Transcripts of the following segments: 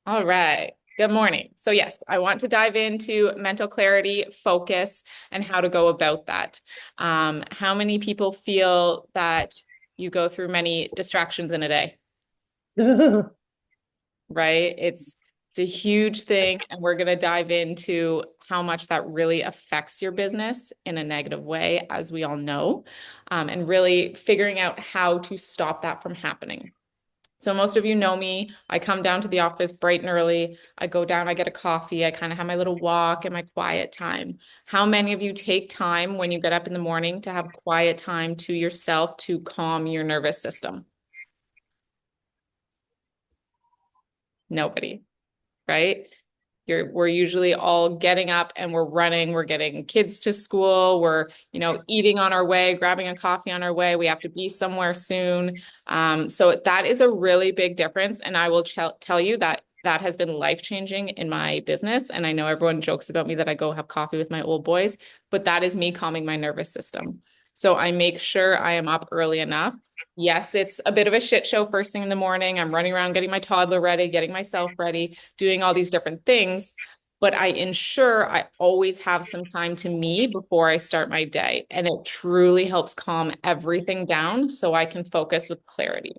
All right. Good morning. So, yes, I want to dive into mental clarity, focus, and how to go about that. How many people feel that you go through many distractions in a day, right? It's a huge thing, and we're going to dive into how much that really affects your business in a negative way, as we all know, and really figuring out how to stop that from happening. So most of you know me. I come down to the office bright and early. I go down, I get a coffee. I kind of have my little walk and my quiet time. How many of you take time when you get up in the morning to have quiet time to yourself to calm your nervous system? Nobody, right? We're usually all getting up and we're running, we're getting kids to school, we're, eating on our way, grabbing a coffee on our way. We have to be somewhere soon. So that is a really big difference. And I will tell you that that has been life-changing in my business. And I know everyone jokes about me that I go have coffee with my old boys, but that is me calming my nervous system. So I make sure I am up early enough. Yes, it's a bit of a shit show first thing in the morning. I'm running around getting my toddler ready, getting myself ready, doing all these different things. But I ensure I always have some time to me before I start my day. And it truly helps calm everything down so I can focus with clarity.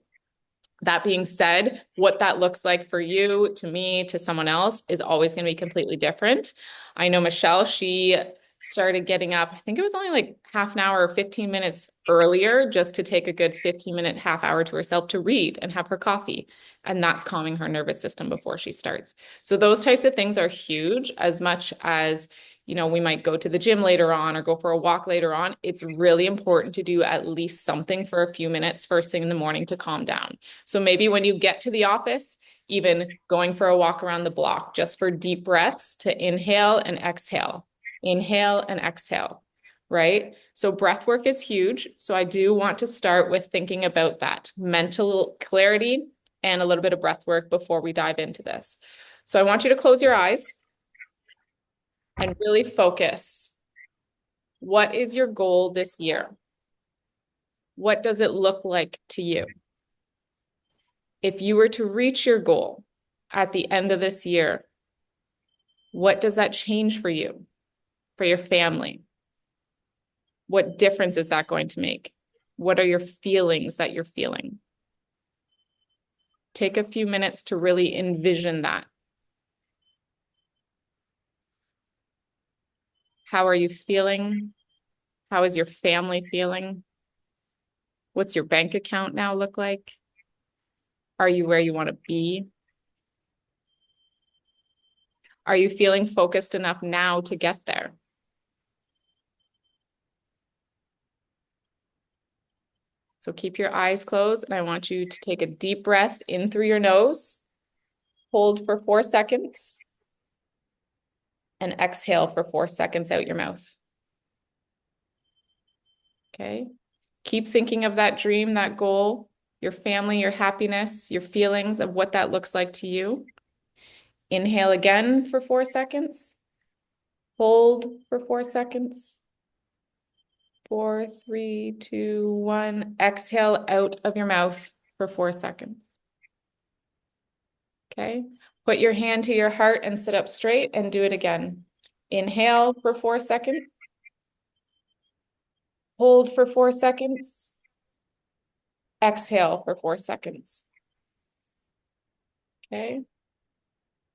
That being said, what that looks like for you, to me, to someone else is always going to be completely different. I know Michelle, she started getting up, I think it was only like half an hour or 15 minutes earlier just to take a good 15-minute half hour to herself to read and have her coffee. And that's calming her nervous system before she starts. So those types of things are huge as much as we might go to the gym later on or go for a walk later on. It's really important to do at least something for a few minutes first thing in the morning to calm down. So maybe when you get to the office, even going for a walk around the block, just for deep breaths to inhale and exhale, right? So breath work is huge. So I do want to start with thinking about that mental clarity and a little bit of breath work before we dive into this. So I want you to close your eyes and really focus. What is your goal this year? What does it look like to you? If you were to reach your goal at the end of this year, what does that change for you, for your family? What difference is that going to make? What are your feelings that you're feeling? Take a few minutes to really envision that. How are you feeling? How is your family feeling? What's your bank account now look like? Are you where you want to be? Are you feeling focused enough now to get there? So keep your eyes closed, and I want you to take a deep breath in through your nose, hold for 4 seconds, and exhale for 4 seconds out your mouth. Okay. Keep thinking of that dream, that goal, your family, your happiness, your feelings of what that looks like to you. Inhale again for 4 seconds. Hold for 4 seconds. 4, 3, 2, 1. Exhale out of your mouth for 4 seconds. Okay. Put your hand to your heart and sit up straight and do it again. Inhale for 4 seconds. Hold for 4 seconds. Exhale for 4 seconds. Okay.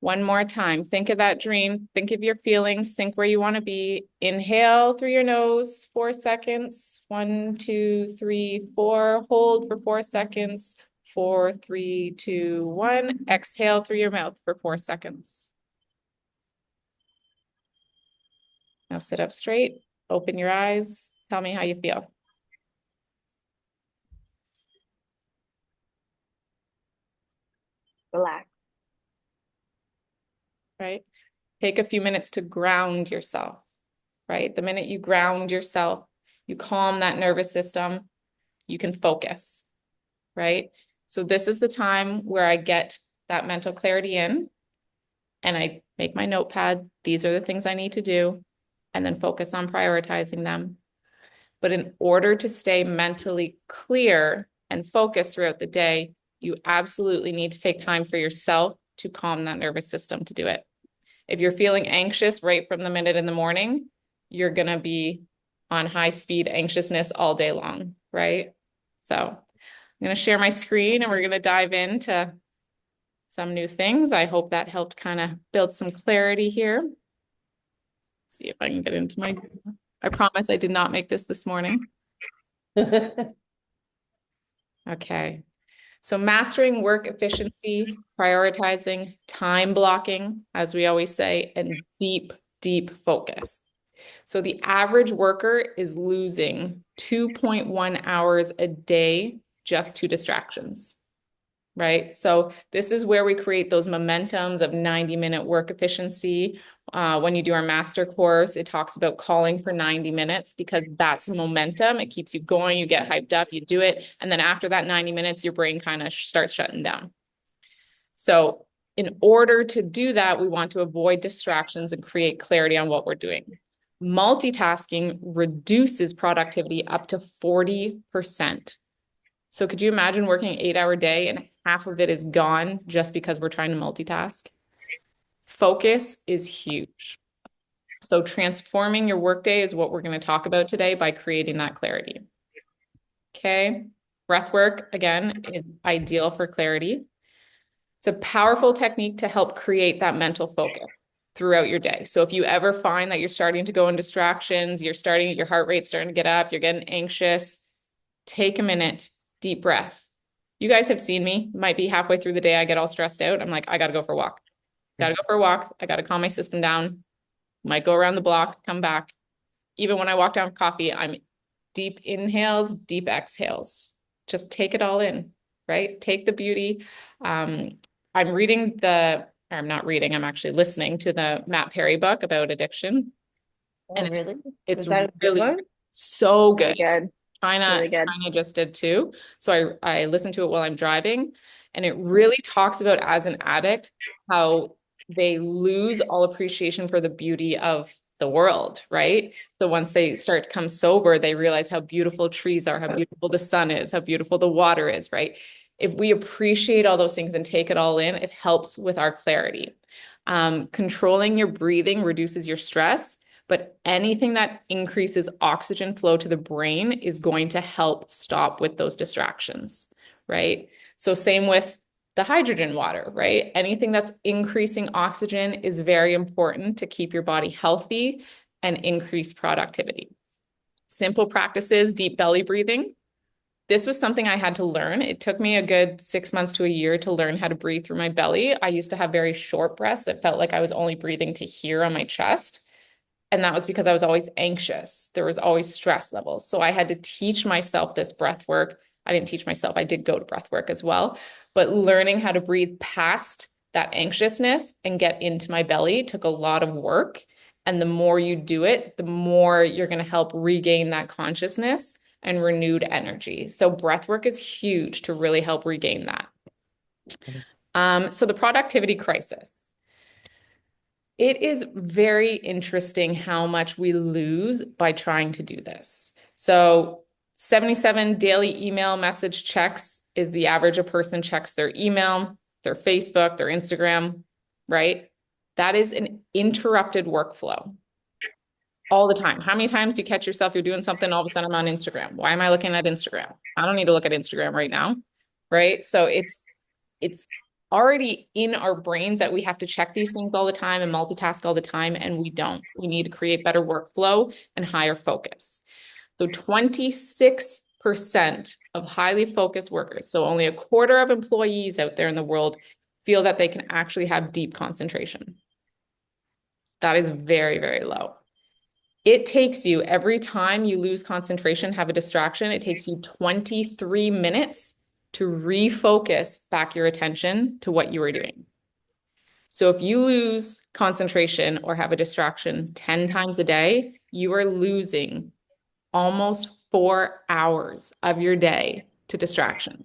One more time. Think of that dream. Think of your feelings. Think where you want to be. Inhale through your nose, 4 seconds. 1, 2, 3, 4. Hold for 4 seconds. 4, 3, 2, 1. Exhale through your mouth for 4 seconds. Now sit up straight. Open your eyes. Tell me how you feel. Relax. Right? Take a few minutes to ground yourself, right? The minute you ground yourself, you calm that nervous system, you can focus, right? So this is the time where I get that mental clarity in and I make my notepad. These are the things I need to do, and then focus on prioritizing them. But in order to stay mentally clear and focused throughout the day, you absolutely need to take time for yourself to calm that nervous system to do it. If you're feeling anxious right from the minute in the morning, you're going to be on high speed anxiousness all day long, right? So I'm going to share my screen and we're going to dive into some new things. I hope that helped kind of build some clarity here. See if I can get into my, I promise I did not make this morning. Okay. So mastering work efficiency, prioritizing, time blocking, as we always say, and deep, deep focus. So the average worker is losing 2.1 hours a day just to distractions, right? So this is where we create those momentums of 90-minute work efficiency. When you do our master course, it talks about calling for 90 minutes because that's momentum. It keeps you going, you get hyped up, you do it. And then after that 90 minutes, your brain kind of starts shutting down. So in order to do that, we want to avoid distractions and create clarity on what we're doing. Multitasking reduces productivity up to 40%. So could you imagine working an 8-hour day and half of it is gone just because we're trying to multitask? Focus is huge. So transforming your workday is what we're going to talk about today by creating that clarity. Okay. Breath work, again, is ideal for clarity. It's a powerful technique to help create that mental focus throughout your day. So if you ever find that you're starting to go in distractions, your heart rate's starting to get up, you're getting anxious, take a minute, deep breath. You guys have seen me, might be halfway through the day, I get all stressed out. I'm like, I got to go for a walk. Got to go for a walk. I got to calm my system down. Might go around the block, come back. Even when I walk down for coffee, I'm deep inhales, deep exhales. Just take it all in, right? Take the beauty. I'm reading or I'm not reading, I'm actually listening to the Matt Perry book about addiction. Oh, And really? it's Was that a good really one? so Really good. good. China, Really good. China just did too. So I listened to it while I'm driving, and it really talks about as an addict how they lose all appreciation for the beauty of the world, right? So once they start to come sober, they realize how beautiful trees are, how beautiful the sun is, how beautiful the water is, right? If we appreciate all those things and take it all in, it helps with our clarity. Controlling your breathing reduces your stress, but anything that increases oxygen flow to the brain is going to help stop with those distractions, right? So same with the hydrogen water, right? Anything that's increasing oxygen is very important to keep your body healthy and increase productivity. Simple practices, deep belly breathing. This was something I had to learn. It took me a good 6 months to a year to learn how to breathe through my belly. I used to have very short breaths that felt like I was only breathing to here on my chest. And that was because I was always anxious. There was always stress levels. So I had to teach myself this breath work. I didn't teach myself, I did go to breath work as well. But learning how to breathe past that anxiousness and get into my belly took a lot of work. And the more you do it, the more you're going to help regain that consciousness and renewed energy. So breath work is huge to really help regain that. So the productivity crisis. It is very interesting how much we lose by trying to do this. So 77 daily email message checks is the average a person checks their email, their Facebook, their Instagram, right? That is an interrupted workflow all the time. How many times do you catch yourself? You're doing something, all of a sudden I'm on Instagram. Why am I looking at Instagram? I don't need to look at Instagram right now, right? So it's already in our brains that we have to check these things all the time and multitask all the time, and we don't. We need to create better workflow and higher focus. So 26% of highly focused workers, so only a quarter of employees out there in the world, feel that they can actually have deep concentration. That is very, very low. It takes you, every time you lose concentration, have a distraction, it takes you 23 minutes to refocus back your attention to what you were doing. So if you lose concentration or have a distraction 10 times a day, you are losing almost 4 hours of your day to distractions.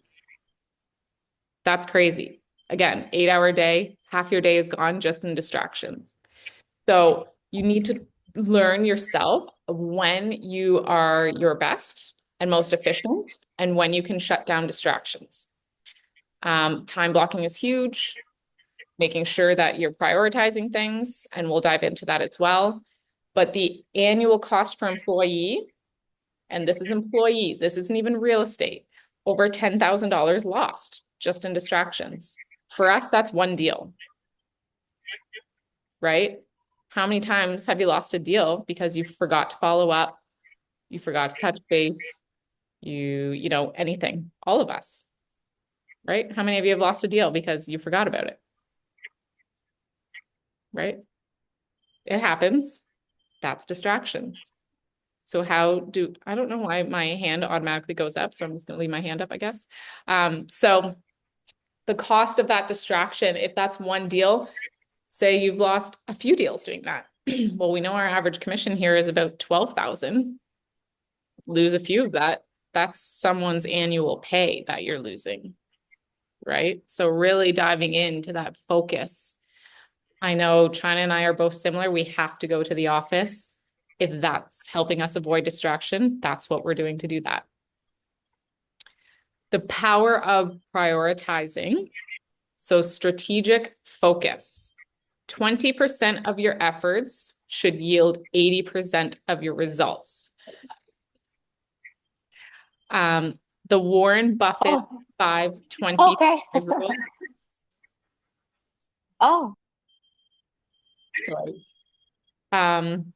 That's crazy. Again, 8-hour day, half your day is gone just in distractions. So you need to learn yourself when you are your best and most efficient and when you can shut down distractions. Time blocking is huge. making sure that you're prioritizing things, and we'll dive into that as well. But the annual cost per employee, and this is employees, this isn't even real estate, over $10,000 lost just in distractions. For us, that's one deal, right? How many times have you lost a deal because you forgot to follow up, you forgot to touch base, anything? All of us, right? How many of you have lost a deal because you forgot about it, right? It happens. That's distractions. So I don't know why my hand automatically goes up, so I'm just gonna leave my hand up, I guess. So the cost of that distraction, if that's one deal, say you've lost a few deals doing that. Well, we know our average commission here is about 12,000. Lose a few of that, that's someone's annual pay that you're losing, right? So really diving into that focus. I know China and I are both similar. We have to go to the office. If that's helping us avoid distraction, that's what we're doing to do that. The power of prioritizing. So strategic focus. 20% of your efforts should yield 80% of your results. The Warren Buffett Oh, 5-20 okay. rule. Oh, Sorry. Um,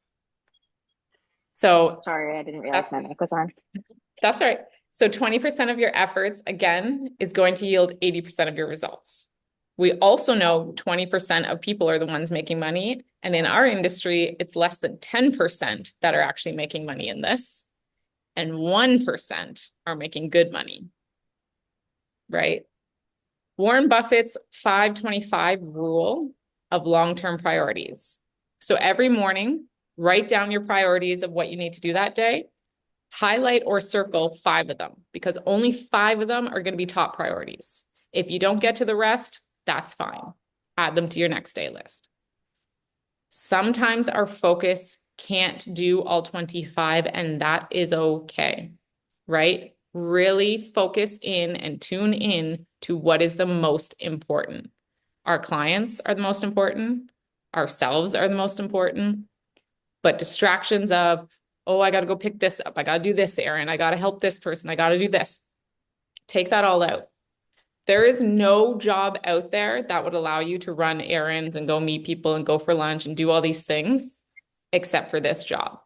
so sorry, I didn't realize that's my mic was on. That's right. So 20% of your efforts, again, is going to yield 80% of your results. We also know 20% of people are the ones making money. And in our industry, it's less than 10% that are actually making money in this. And 1% are making good money, right? Warren Buffett's 5-25 rule of long-term priorities. So every morning, write down your priorities of what you need to do that day. Highlight or circle 5 of them because only 5 of them are going to be top priorities. If you don't get to the rest, that's fine. Add them to your next day list. Sometimes our focus can't do all 25, and that is okay, right? Really focus in and tune in to what is the most important. Our clients are the most important. Ourselves are the most important. But distractions of, oh, I got to go pick this up. I got to do this errand. I got to help this person. I got to do this. Take that all out. There is no job out there that would allow you to run errands and go meet people and go for lunch and do all these things except for this job.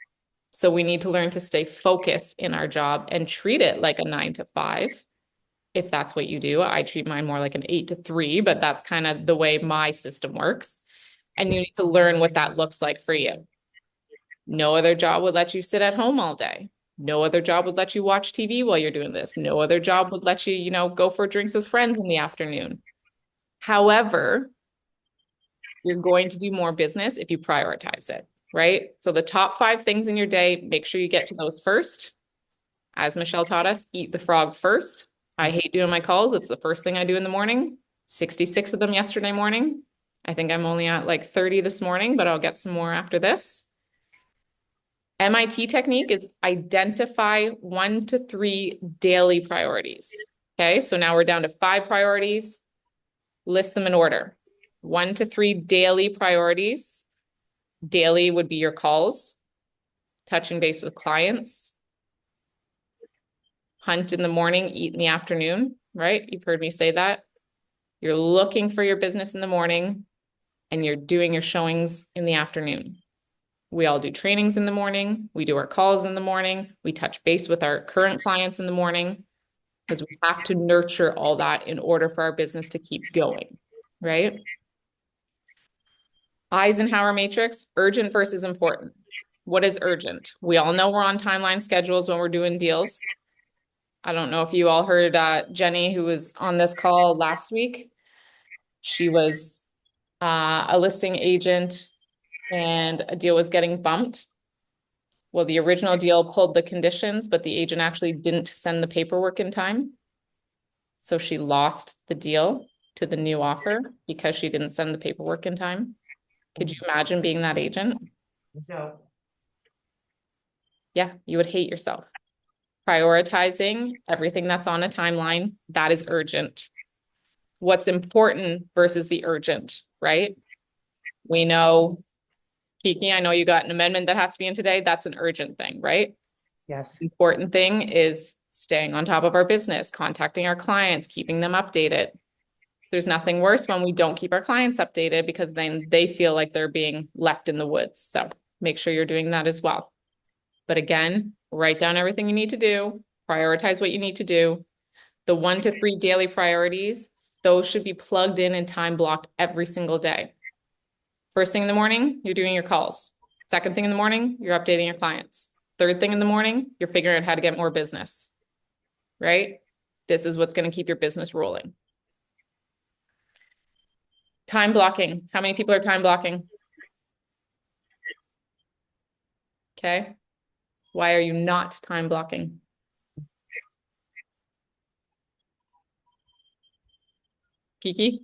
So we need to learn to stay focused in our job and treat it like a 9 to 5. If that's what you do, I treat mine more like an 8 to 3, but that's kind of the way my system works. And you need to learn what that looks like for you. No other job would let you sit at home all day. No other job would let you watch TV while you're doing this. No other job would let you, go for drinks with friends in the afternoon. However, you're going to do more business if you prioritize it, right? So the top 5 things in your day, make sure you get to those first. As Michelle taught us, eat the frog first. I hate doing my calls. It's the first thing I do in the morning. 66 of them yesterday morning. I think I'm only at like 30 this morning, but I'll get some more after this. MIT technique is identify 1 to 3 daily priorities. Okay, so now we're down to 5 priorities. List them in order. 1 to 3 daily priorities. Daily would be your calls, touching base with clients, hunt in the morning, eat in the afternoon, right? You've heard me say that. You're looking for your business in the morning and you're doing your showings in the afternoon. We all do trainings in the morning. We do our calls in the morning. We touch base with our current clients in the morning because we have to nurture all that in order for our business to keep going, right? Eisenhower matrix, urgent versus important. What is urgent? We all know we're on timeline schedules when we're doing deals. I don't know if you all heard Jenny, who was on this call last week. She was a listing agent and a deal was getting bumped. Well, the original deal pulled the conditions, but the agent actually didn't send the paperwork in time. So she lost the deal to the new offer because she didn't send the paperwork in time. Could you imagine being that agent? No. Yeah, you would hate yourself. Prioritizing everything that's on a timeline, that is urgent. what's important versus the urgent, right? We know, Kiki, I know you got an amendment that has to be in today. That's an urgent thing, right? Yes. Important thing is staying on top of our business, contacting our clients, keeping them updated. There's nothing worse when we don't keep our clients updated because then they feel like they're being left in the woods. So make sure you're doing that as well. But again, write down everything you need to do, prioritize what you need to do. The 1 to 3 daily priorities, those should be plugged in and time blocked every single day. First thing in the morning, you're doing your calls. Second thing in the morning, you're updating your clients. Third thing in the morning, you're figuring out how to get more business, right? This is what's going to keep your business rolling. Time blocking. How many people are time blocking? Okay. Why are you not time blocking? Kiki?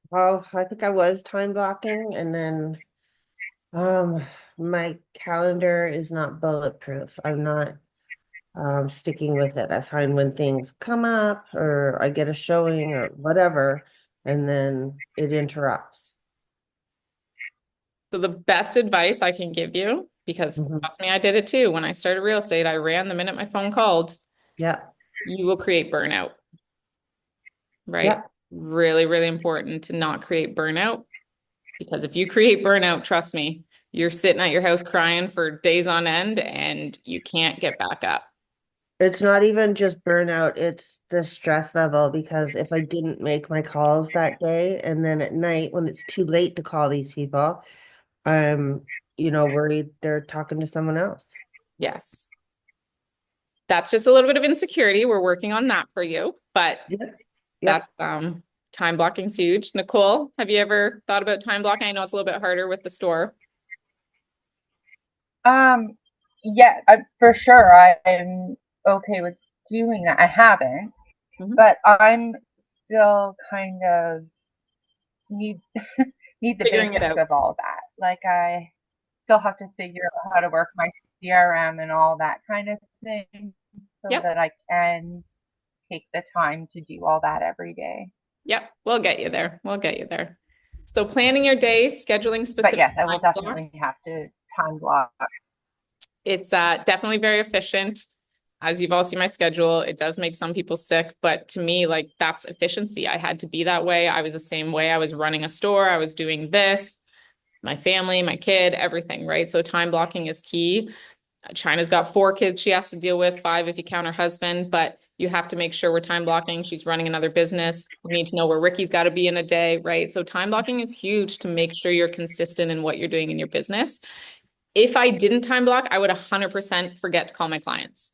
Well, I think I was time blocking, and then um my calendar is not bulletproof. I'm not sticking with it. I find when things come up or I get a showing or whatever, and then it interrupts. So the best advice I can give you, because Mhm. trust me, I did it too. When I started real estate, I ran the minute my phone called. Yeah. You will create burnout, right? Yeah. Really, really important to not create burnout because if you create burnout, trust me, you're sitting at your house crying for days on end and you can't get back up. It's not even just burnout, it's the stress level because if I didn't make my calls that day and then at night when it's too late to call these people, I'm, worried they're talking to someone else. Yes. That's just a little bit of insecurity. We're working on that for you, but Yeah. that's Yep. time blocking's huge. Nicole, have you ever thought about time blocking? I know it's a little bit harder with the store. Um, yeah, for sure. I'm okay with doing that. I haven't, Mhm. but I'm still kind of need need the Figuring it basics out. of all that. Like I still have to figure out how to work my CRM and all that kind of thing so Yep. that I can take the time to do all that every day. Yep. We'll get you there. We'll get you there. So planning your day, scheduling But specific yes, I will time blocks. definitely have to time block. It's definitely very efficient. As you've all seen my schedule, it does make some people sick, but to me, like that's efficiency. I had to be that way. I was the same way. I was running a store. I was doing this, my family, my kid, everything, right? So time blocking is key. China's got 4 kids she has to deal with, 5 if you count her husband, but you have to make sure we're time blocking. She's running another business. We need to know where Ricky's got to be in a day, right? So time blocking is huge to make sure you're consistent in what you're doing in your business. If I didn't time block, I would 100% forget to call my clients.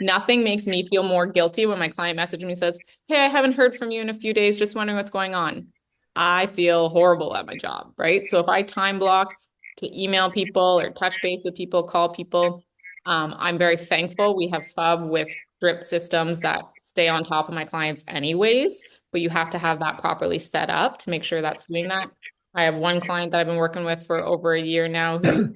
Nothing makes me feel more guilty when my client messages me and says, "Hey, I haven't heard from you in a few days, just wondering what's going on." I feel horrible at my job, right? So if I time block to email people or touch base with people, call people, I'm very thankful. We have FUB with drip systems that stay on top of my clients anyways, but you have to have that properly set up to make sure that's doing that. I have one client that I've been working with for over a year now who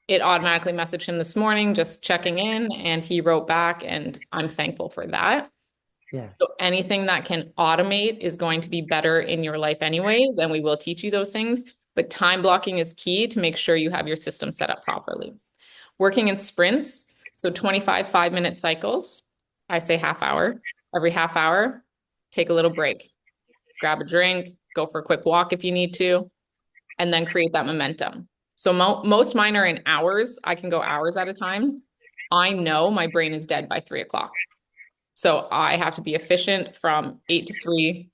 it automatically messaged him this morning, just checking in, and he wrote back, and I'm thankful for that. Yeah. So anything that can automate is going to be better in your life anyways, and we will teach you those things. But time blocking is key to make sure you have your system set up properly. Working in sprints, so 25 5-minute cycles. I say half hour. Every half hour, take a little break, grab a drink, go for a quick walk if you need to, and then create that momentum. So most mine are in hours. I can go hours at a time. I know my brain is dead by 3 o'clock. So I have to be efficient from 8 to 3.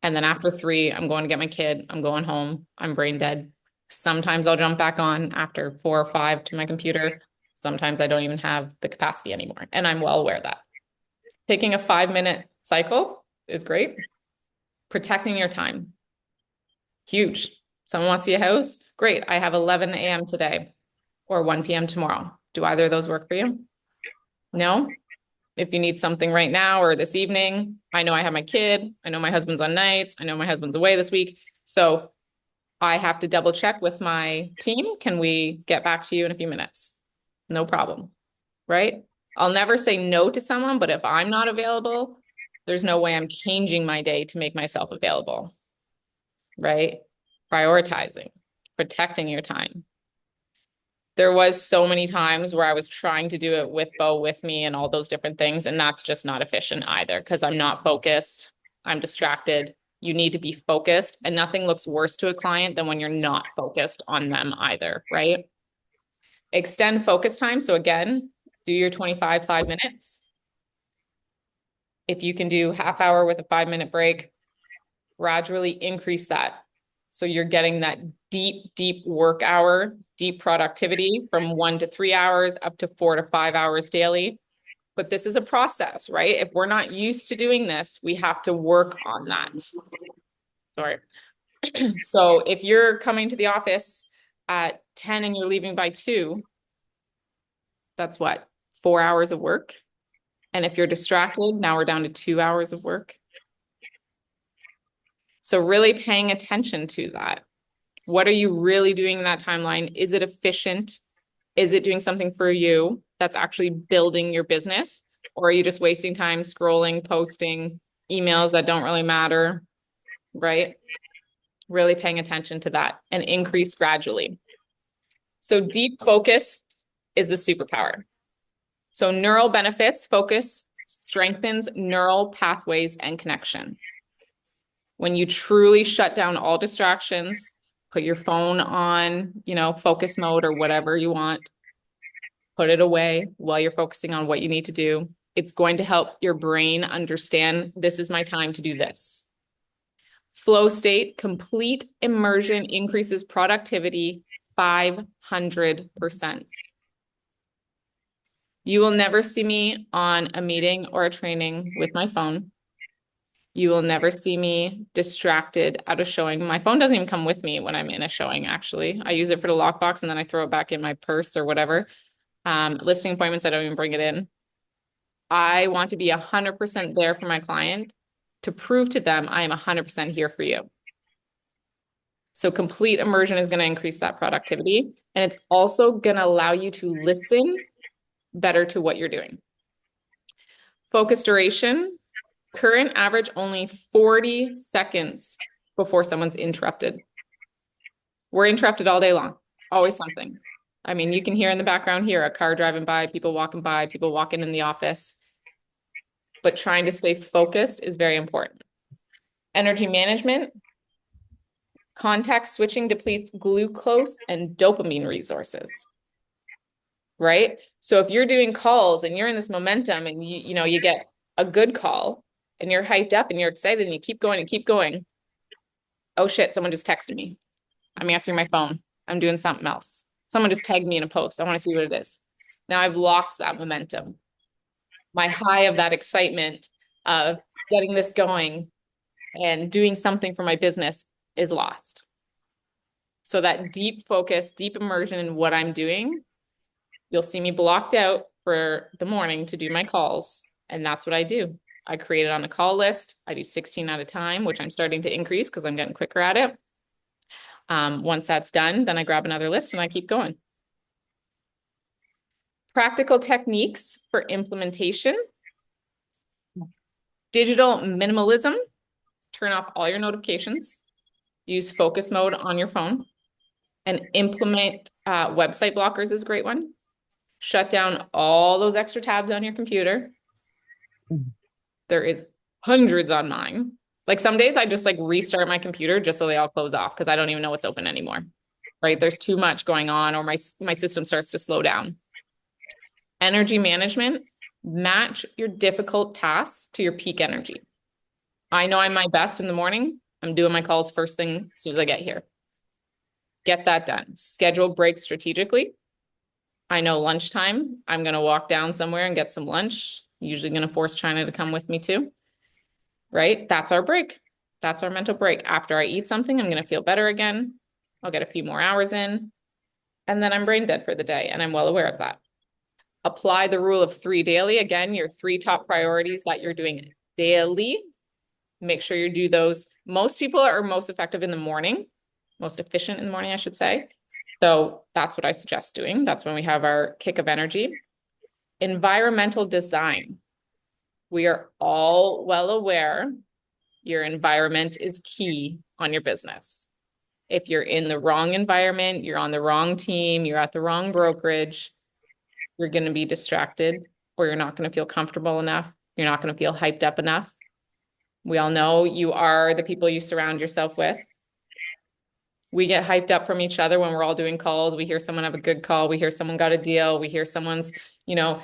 And then after 3, I'm going to get my kid. I'm going home. I'm brain dead. Sometimes I'll jump back on after 4 or 5 to my computer. Sometimes I don't even have the capacity anymore. And I'm well aware of that. Taking a 5-minute cycle is great. Protecting your time, huge. Someone wants to see a house? Great. I have 11 a.m. today or 1 p.m. tomorrow. Do either of those work for you? No? If you need something right now or this evening, I know I have my kid. I know my husband's on nights. I know my husband's away this week. So I have to double check with my team. Can we get back to you in a few minutes? No problem. Right? I'll never say no to someone, but if I'm not available, There's no way I'm changing my day to make myself available, right? Prioritizing, protecting your time. There was so many times where I was trying to do it with Bo with me and all those different things, and that's just not efficient either because I'm not focused. I'm distracted. You need to be focused, and nothing looks worse to a client than when you're not focused on them either, right? Extend focus time. So again, do your 25 5 minutes. If you can do half hour with a 5 minute break, gradually increase that. So you're getting that deep work hour, deep productivity from 1 to 3 hours up to 4 to 5 hours daily. But this is a process, right? If we're not used to doing this, we have to work on that. Sorry. So if you're coming to the office at 10 and you're leaving by 2, that's what? 4 hours of work. And if you're distracted, now we're down to 2 hours of work. So really paying attention to that. What are you really doing in that timeline? Is it efficient? Is it doing something for you that's actually building your business? Or are you just wasting time scrolling, posting emails that don't really matter, right? Really paying attention to that and increase gradually. So deep focus is the superpower. So neural benefits, focus strengthens neural pathways and connection. When you truly shut down all distractions, put your phone on, focus mode or whatever you want, put it away while you're focusing on what you need to do. It's going to help your brain understand this is my time to do this. Flow state, complete immersion increases productivity 500%. You will never see me on a meeting or a training with my phone. You will never see me distracted at a showing. My phone doesn't even come with me when I'm in a showing, actually. I use it for the lockbox and then I throw it back in my purse or whatever. Listing appointments, I don't even bring it in. I want to be 100% there for my client to prove to them I am 100% here for you. So complete immersion is going to increase that productivity. And it's also going to allow you to listen better to what you're doing. Focus duration, current average only 40 seconds before someone's interrupted. We're interrupted all day long, always something. I mean, you can hear in the background here, a car driving by, people walking in the office. But trying to stay focused is very important. Energy management, context switching depletes glucose and dopamine resources, right? So if you're doing calls and you're in this momentum and you get a good call and you're hyped up and you're excited and you keep going and keep going. Oh shit, someone just texted me. I'm answering my phone. I'm doing something else. Someone just tagged me in a post. I want to see what it is. Now I've lost that momentum. My high of that excitement of getting this going and doing something for my business is lost. So that deep focus, deep immersion in what I'm doing, you'll see me blocked out for the morning to do my calls. And that's what I do. I create it on a call list. I do 16 at a time, which I'm starting to increase because I'm getting quicker at it. Once that's done, then I grab another list and I keep going. Practical techniques for implementation. Digital minimalism. Turn off all your notifications. Use focus mode on your phone. And implement website blockers is a great one. Shut down all those extra tabs on your computer. There is hundreds on mine. Like some days I just restart my computer just so they all close off because I don't even know what's open anymore. Right? There's too much going on or my system starts to slow down. Energy management, match your difficult tasks to your peak energy. I know I'm my best in the morning. I'm doing my calls first thing as soon as I get here. Get that done. Schedule breaks strategically. I know lunchtime, I'm going to walk down somewhere and get some lunch. Usually going to force China to come with me too. Right? That's our break. That's our mental break. After I eat something, I'm going to feel better again. I'll get a few more hours in. And then I'm brain dead for the day. And I'm well aware of that. Apply the rule of 3 daily. Again, your 3 top priorities that you're doing daily. Make sure you do those. Most people are most effective in the morning, most efficient in the morning, I should say. So that's what I suggest doing. That's when we have our kick of energy. Environmental design. We are all well aware your environment is key on your business. If you're in the wrong environment, you're on the wrong team, you're at the wrong brokerage, you're going to be distracted or you're not going to feel comfortable enough. You're not going to feel hyped up enough. We all know you are the people you surround yourself with. We get hyped up from each other when we're all doing calls. We hear someone have a good call. We hear someone got a deal. We hear someone's, you know,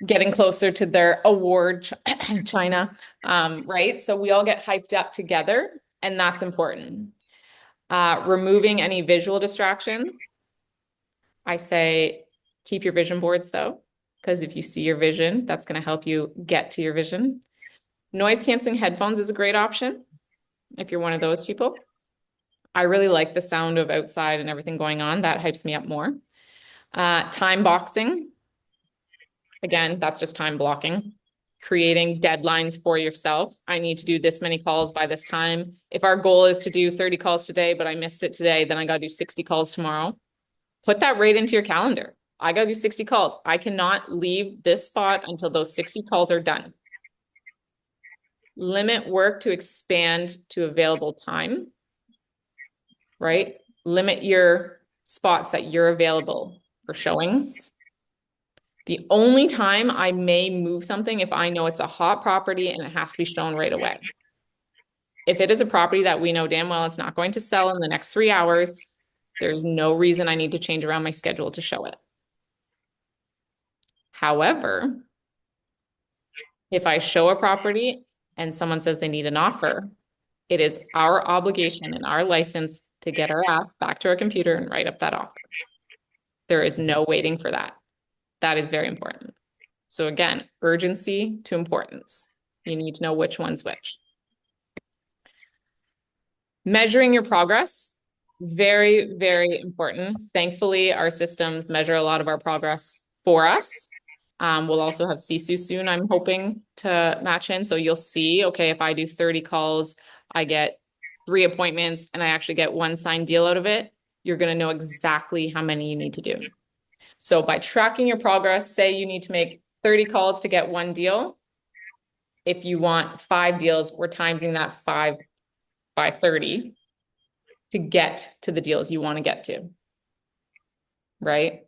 getting closer to their award, China, right? So we all get hyped up together, and that's important. Removing any visual distractions. I say keep your vision boards though, because if you see your vision, that's going to help you get to your vision. Noise canceling headphones is a great option if you're one of those people. I really like the sound of outside and everything going on. That hypes me up more. Time boxing. Again, that's just time blocking. Creating deadlines for yourself. I need to do this many calls by this time. If our goal is to do 30 calls today, but I missed it today, then I got to do 60 calls tomorrow. Put that right into your calendar. I got to do 60 calls. I cannot leave this spot until those 60 calls are done. Limit work to expand to available time, right? Limit your spots that you're available for showings. The only time I may move something if I know it's a hot property and it has to be shown right away. If it is a property that we know damn well it's not going to sell in the next 3 hours, there's no reason I need to change around my schedule to show it. However, if I show a property and someone says they need an offer, it is our obligation and our license to get our ass back to our computer and write up that offer. There is no waiting for that. That is very important. So again, urgency to importance. You need to know which one's which. Measuring your progress, very, very important. Thankfully, our systems measure a lot of our progress for us. We'll also have Sisu soon, I'm hoping to match in. So you'll see, okay, if I do 30 calls, I get 3 appointments and I actually get 1 signed deal out of it, you're going to know exactly how many you need to do. So by tracking your progress, say you need to make 30 calls to get 1 deal. If you want 5 deals, we're timesing that 5 by 30 to get to the deals you want to get to, right?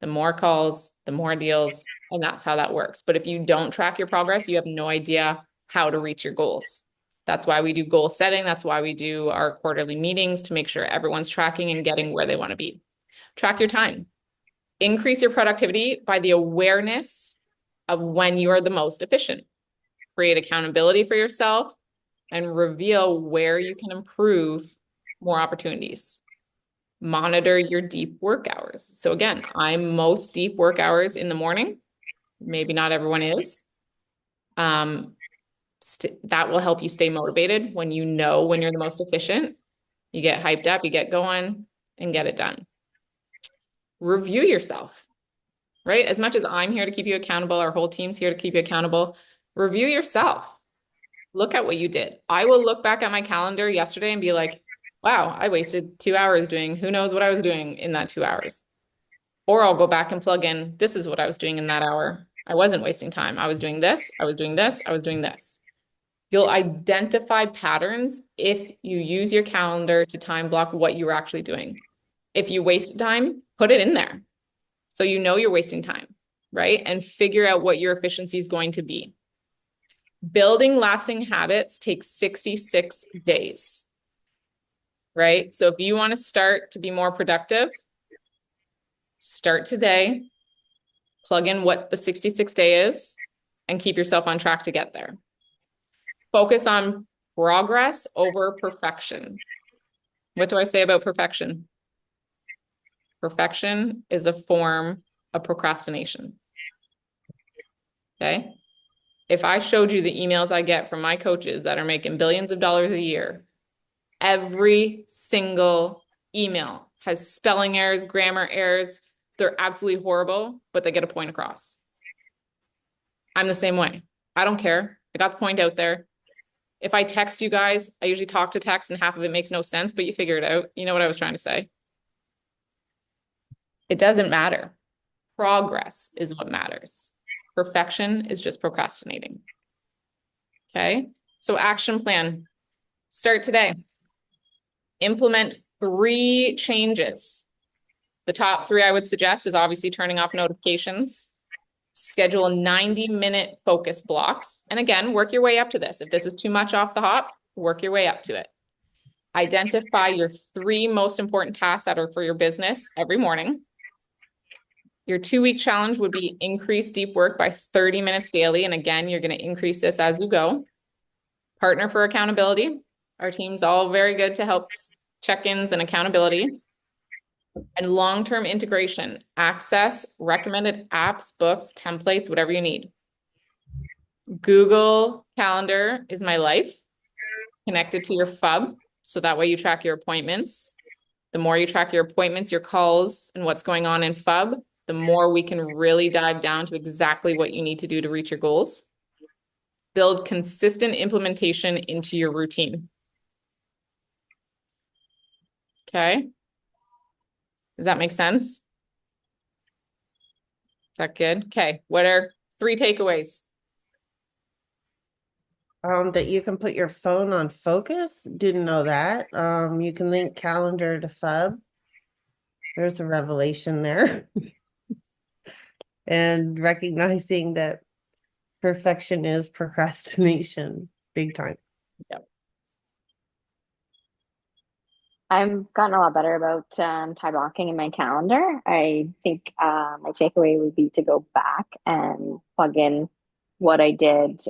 The more calls, the more deals, and that's how that works. But if you don't track your progress, you have no idea how to reach your goals. That's why we do goal setting. That's why we do our quarterly meetings to make sure everyone's tracking and getting where they want to be. Track your time. Increase your productivity by the awareness of when you are the most efficient. Create accountability for yourself and reveal where you can improve more opportunities. Monitor your deep work hours. So again, I'm most deep work hours in the morning. Maybe not everyone is. That will help you stay motivated when you know when you're the most efficient. You get hyped up, you get going and get it done. Review yourself, right? As much as I'm here to keep you accountable, our whole team's here to keep you accountable. Review yourself. Look at what you did. I will look back at my calendar yesterday and be like, wow, I wasted 2 hours doing who knows what I was doing in that 2 hours. Or I'll go back and plug in, this is what I was doing in that hour. I wasn't wasting time. I was doing this, I was doing this, I was doing this. You'll identify patterns if you use your calendar to time block what you were actually doing. If you waste time, put it in there. So you know you're wasting time, right? And figure out what your efficiency is going to be. Building lasting habits takes 66 days, right? So if you want to start to be more productive, start today, plug in what the 66 day is, and keep yourself on track to get there. Focus on progress over perfection. What do I say about perfection? Perfection is a form of procrastination. Okay? If I showed you the emails I get from my coaches that are making billions of dollars a year, every single email has spelling errors, grammar errors. They're absolutely horrible, but they get a point across. I'm the same way. I don't care. I got the point out there. If I text you guys, I usually talk to text and half of it makes no sense, but you figure it out. You know what I was trying to say. It doesn't matter. Progress is what matters. Perfection is just procrastinating. Okay. So action plan. Start today. Implement 3 changes. The top 3 I would suggest is obviously turning off notifications. Schedule 90-minute focus blocks. And again, work your way up to this. If this is too much off the hop, work your way up to it. Identify your 3 most important tasks that are for your business every morning. Your 2-week challenge would be increase deep work by 30 minutes daily. And again, you're going to increase this as you go. Partner for accountability. Our team's all very good to help check-ins and accountability. And long-term integration, access recommended apps, books, templates, whatever you need. Google Calendar is my life, connected to your FUB. So that way you track your appointments. The more you track your appointments, your calls, and what's going on in FUB, the more we can really dive down to exactly what you need to do to reach your goals. Build consistent implementation into your routine. Okay. Does that make sense? Is that good? Okay. What are 3 takeaways? That you can put your phone on focus. Didn't know that. You can link calendar to FUB. There's a revelation there. And recognizing that perfection is procrastination, big time. Yep. I've gotten a lot better about time blocking in my calendar. I think my takeaway would be to go back and plug in what I did,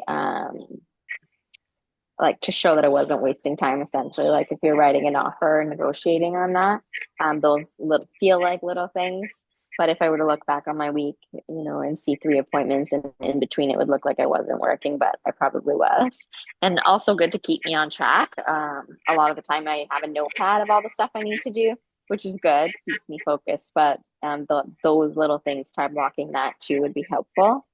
like to show that I wasn't wasting time, essentially. Like if you're writing an offer and negotiating on that, those little feel like little things. But if I were to look back on my week, and see 3 appointments and in between, it would look like I wasn't working, but I probably was. And also good to keep me on track. A lot of the time I have a notepad of all the stuff I need to do, which is good, keeps me focused. But those little things, time blocking that too would be helpful.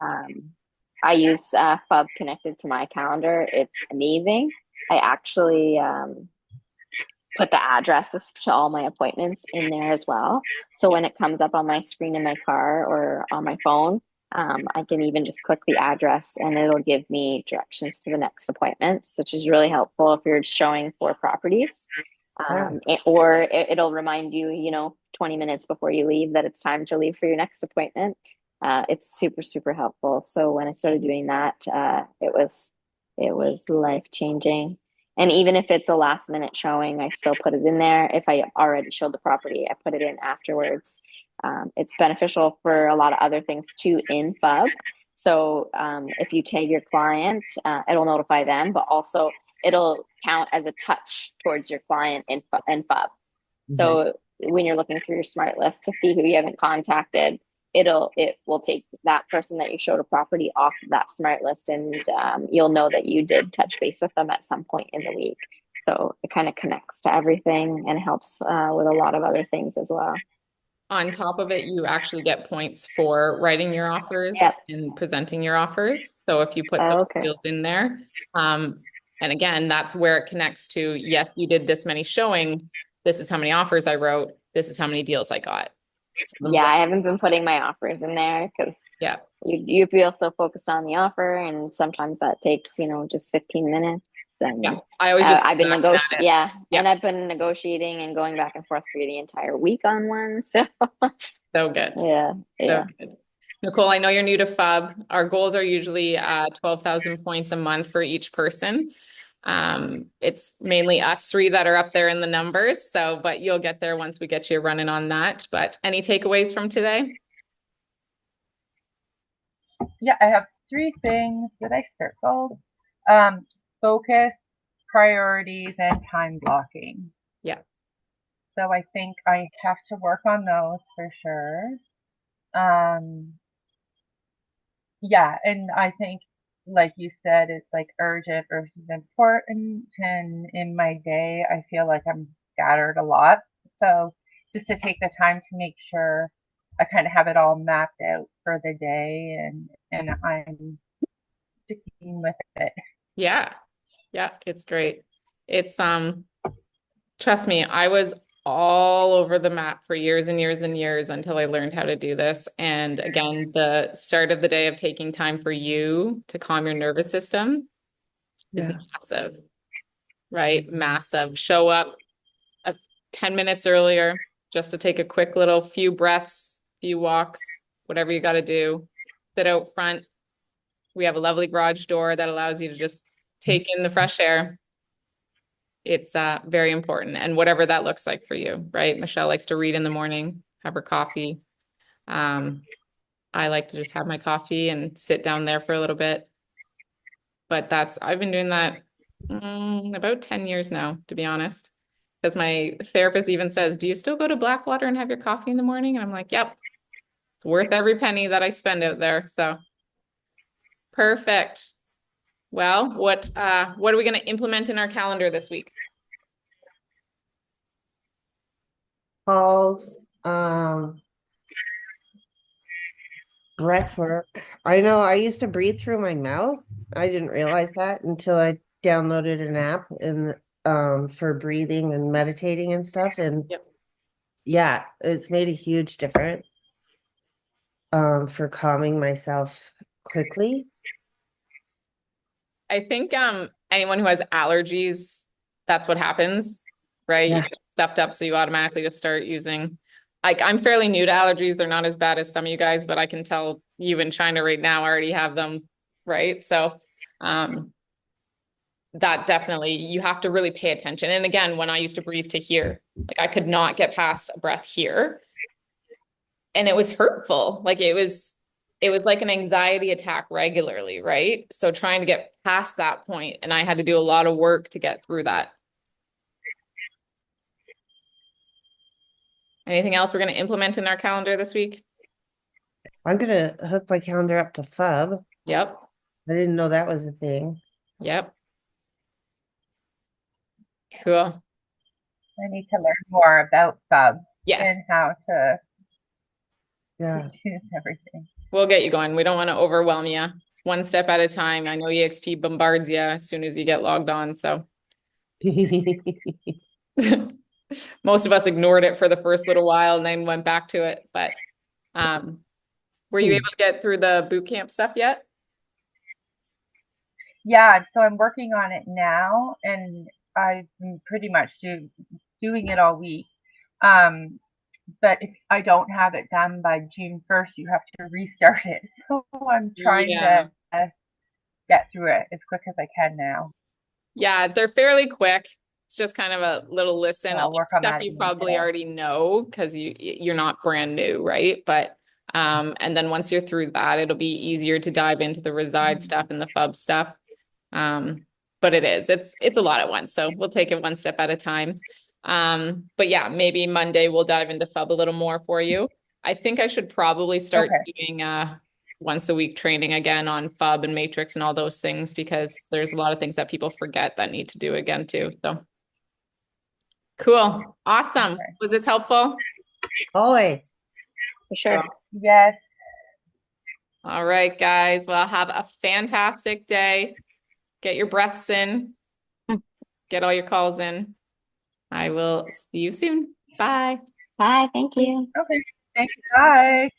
I use FUB connected to my calendar. It's amazing. I actually put the addresses to all my appointments in there as well. So when it comes up on my screen in my car or on my phone, I can even just click the address and it'll give me directions to the next appointments, which is really helpful if you're showing 4 properties. Yeah. Or it'll remind you, 20 minutes before you leave that it's time to leave for your next appointment. It's super, super helpful. So when I started doing that, it was life changing. And even if it's a last minute showing, I still put it in there. If I already showed the property, I put it in afterwards. It's beneficial for a lot of other things too in FUB. So if you tag your client, it'll notify them, but also it'll count as a touch towards your client in FUB. So when you're looking through your smart list to see who you haven't contacted, it will take that person that you showed a property off of that smart list, and you'll know that you did touch base with them at some point in the week. So it kind of connects to everything and helps with a lot of other things as well. On top of it, you actually get points for writing your offers Yep. and presenting your offers. So if you put those Oh, okay. fields in there, and again, that's where it connects to, yes, you did this many showings. This is how many offers I wrote. This is how many deals I got. Yeah, I haven't been putting my offers in there because Yeah. you feel so focused on the offer, and sometimes that takes just 15 minutes. Then Yeah. I always just I've been negotiating, yeah. and I've been negotiating and going back and forth for the entire week on one. So So good. yeah, So yeah. good. Nicole, I know you're new to FUB. Our goals are usually 12,000 points a month for each person. It's mainly us 3 that are up there in the numbers. So, but you'll get there once we get you running on that. But any takeaways from today? Yeah, I have 3 things that I circled. Focus, priorities, and time blocking. Yeah. So I think I have to work on those for sure. Um, yeah, and I think, like you said, it's like urgent versus important. And in my day, I feel like I'm scattered a lot. So just to take the time to make sure I kind of have it all mapped out for the day, and I'm sticking with it. Yeah. Yeah. It's great. It's, trust me, I was all over the map for years and years and years until I learned how to do this. And again, the start of the day of taking time for you to calm your nervous system is Yeah. massive, right? Massive. Show up 10 minutes earlier just to take a quick little few breaths, few walks, whatever you got to do. Sit out front. We have a lovely garage door that allows you to just take in the fresh air. It's very important. And whatever that looks like for you, right? Michelle likes to read in the morning, have her coffee. Um, I like to just have my coffee and sit down there for a little bit. But I've been doing that about 10 years now, to be honest. Because my therapist even says, do you still go to Blackwater and have your coffee in the morning? And I'm like, yep, it's worth every penny that I spend out there. So perfect. Well, what are we going to implement in our calendar this week? Calls, breath work. I know I used to breathe through my mouth. I didn't realize that until I downloaded an app and for breathing and meditating and stuff. And Yep. yeah, it's made a huge difference for calming myself quickly. I think anyone who has allergies, that's what happens, right? You Yeah. get stuffed up, so you automatically just start using. Like I'm fairly new to allergies. They're not as bad as some of you guys, but I can tell you in China right now already have them, right? So um that definitely you have to really pay attention. And again, when I used to breathe to here, like I could not get past a breath here. And it was hurtful. Like it was like an anxiety attack regularly, right? So trying to get past that point, and I had to do a lot of work to get through that. Anything else we're going to implement in our calendar this week? I'm gonna hook my calendar up to Fub. Yep. I didn't know that was a thing. Yep. Cool. I need to learn more about subs Yes. and how to Yeah. use everything. We'll get you going. We don't want to overwhelm you. It's one step at a time. I know EXP bombards you as soon as you get logged on. So most of us ignored it for the first little while and then went back to it. But um, were you able to get through the boot camp stuff yet? Yeah, so I'm working on it now, and I've been pretty much doing it all week. Um, but if I don't have it done by June 1st, you have to restart it. So I'm trying Yeah. to get through it as quick as I can now. Yeah, they're fairly quick. It's just kind of a little listen, So a lot I'll of work on stuff that you again probably today. already know because you're not brand new, right? But and then once you're through that, it'll be easier to dive into the reside stuff and the FUB stuff. Um, but it's a lot at once, so we'll take it one step at a time. But yeah, maybe Monday we'll dive into FUB a little more for you. I think I should probably start Okay. doing once a week training again on FUB and Matrix and all those things because there's a lot of things that people forget that need to do again too. So cool. Awesome. Okay. Was this helpful? Always. For sure. Yes. All right, guys. Well, have a fantastic day. Get your breaths in, Mm. get all your calls in. I will see you soon. Bye. Bye. Thank you. Okay. Thanks. Bye.